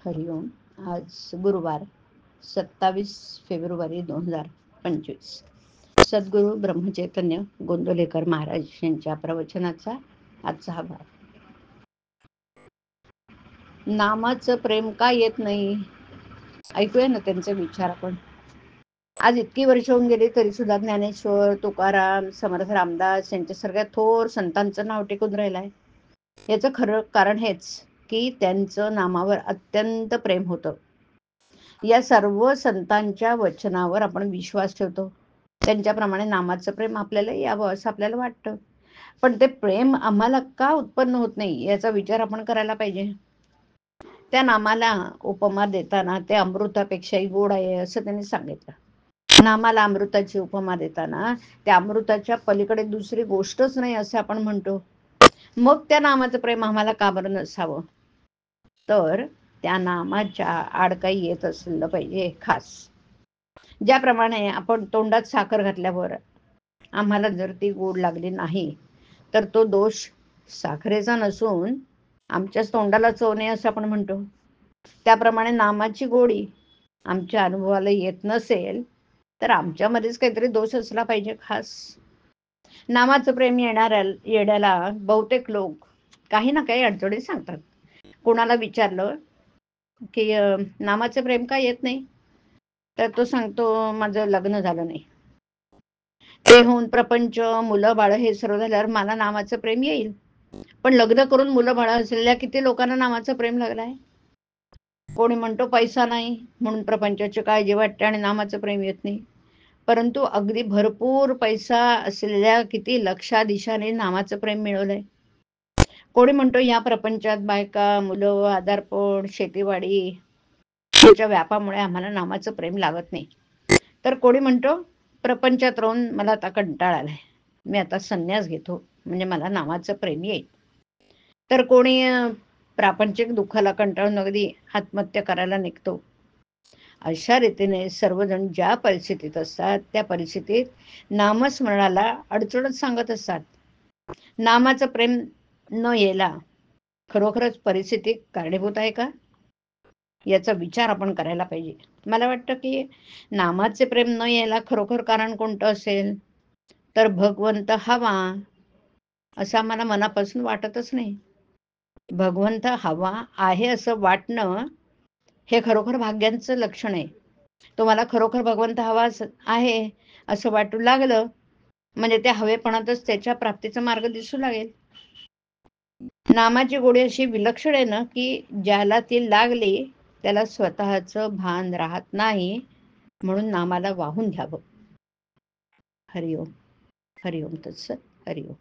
हरिओम. आज गुरुवार 27 फेब्रुवारी 2025. सद्गुरू ब्रह्मचैतन्य गोंदवलेकर महाराज यांच्या प्रवचनाचा आजचा हा भाग. नामाचं प्रेम का येत नाही? ऐकूया ना त्यांचे विचार आपण. आज इतकी वर्ष होऊन गेली तरी सुद्धा ज्ञानेश्वर, तुकाराम, समर्थ रामदास यांच्यासारख्या थोर संतांचं नाव टिकून राहिलं आहे. याचं खरं कारण हेच की त्यांचं नामावर अत्यंत प्रेम होतं. या सर्व संतांच्या वचनावर आपण विश्वास ठेवतो. त्यांच्याप्रमाणे नामाचं प्रेम आपल्याला यावं असं आपल्याला वाटतं. पण ते प्रेम आम्हाला का उत्पन्न होत नाही याचा विचार आपण करायला पाहिजे. त्या नामाला उपमा देताना ते अमृतापेक्षाही गोड आहे असं त्यांनी सांगितलं. नामाला अमृताची उपमा देताना त्या अमृताच्या पलीकडे दुसरी गोष्टच नाही असं आपण म्हणतो. मग त्या नामाचं प्रेम आम्हाला का बरं नसावं? तर त्या नामाच्या आड काही येत असलं पाहिजे खास. ज्याप्रमाणे आपण तोंडात साखर घातल्यावर आम्हाला जर ती गोड लागली नाही तर तो दोष साखरेचा नसून आमच्याच तोंडाला चव नाही असं आपण म्हणतो. त्याप्रमाणे नामाची गोडी आमच्या अनुभवाला येत नसेल तर आमच्यामध्येच काहीतरी दोष असला पाहिजे खास. नामाचं प्रेम येण्याला बहुतेक लोक काही ना काही अडचणी सांगतात. कोणाला विचारलं की नामाचं प्रेम का येत नाही, तर तो सांगतो माझं लग्न झालं नाही. ते होऊन प्रपंच, मुलं बाळ हे सर्व झाल्यावर मला नामाचं प्रेम येईल. पण लग्न करून मुलं बाळ असलेल्या किती लोकांना नामाचं प्रेम लागलंय. कोणी म्हणतो पैसा नाही म्हणून प्रपंचाची काळजी वाटते आणि नामाचं प्रेम येत नाही. परंतु अगदी भरपूर पैसा असलेल्या किती लक्षाधीशाने नामाचं प्रेम मिळवलंय. कोणी म्हणतो या प्रपंचात बायका, मुलं, आजारपण, शेतीवाडी याच्या व्यापामुळे आम्हाला नामाचं प्रेम लागत नाही. तर कोणी म्हणतो प्रपंचात राहून मला आता कंटाळा आलाय, मी आता संन्यास घेतो म्हणजे मला नामाचं प्रेम येईल. तर कोणी प्रापंचिक दुःखाला कंटाळून अगदी आत्महत्या करायला निघतो. अशा रीतीने सर्वजण ज्या परिस्थितीत असतात त्या परिस्थितीत नामस्मरणाला अडचणच सांगत असतात. नामाचं प्रेम न यायला खरोखरच परिस्थिती कारणीभूत आहे का याचा विचार आपण करायला पाहिजे. मला वाटतं की नामाचे प्रेम न यायला खरोखर कारण कोणतं असेल तर भगवंत हवा असं आम्हाला मनापासून वाटतच नाही. भगवंत हवा आहे असं वाटणं हे खरोखर भाग्यांचं लक्षण आहे. तुम्हाला खरोखर भगवंत हवा आहे असं वाटू लागलं म्हणजे त्या हवेपणातच त्याच्या प्राप्तीचा मार्ग दिसू लागेल. नामाची गोडी अशी विलक्षण आहे ना की ज्याला ती लागली त्याला स्वतःचं भान राहत नाही, म्हणून नामाला वाहून घ्यावं. हरिओम. हरिओम तत्सत. हरिओम.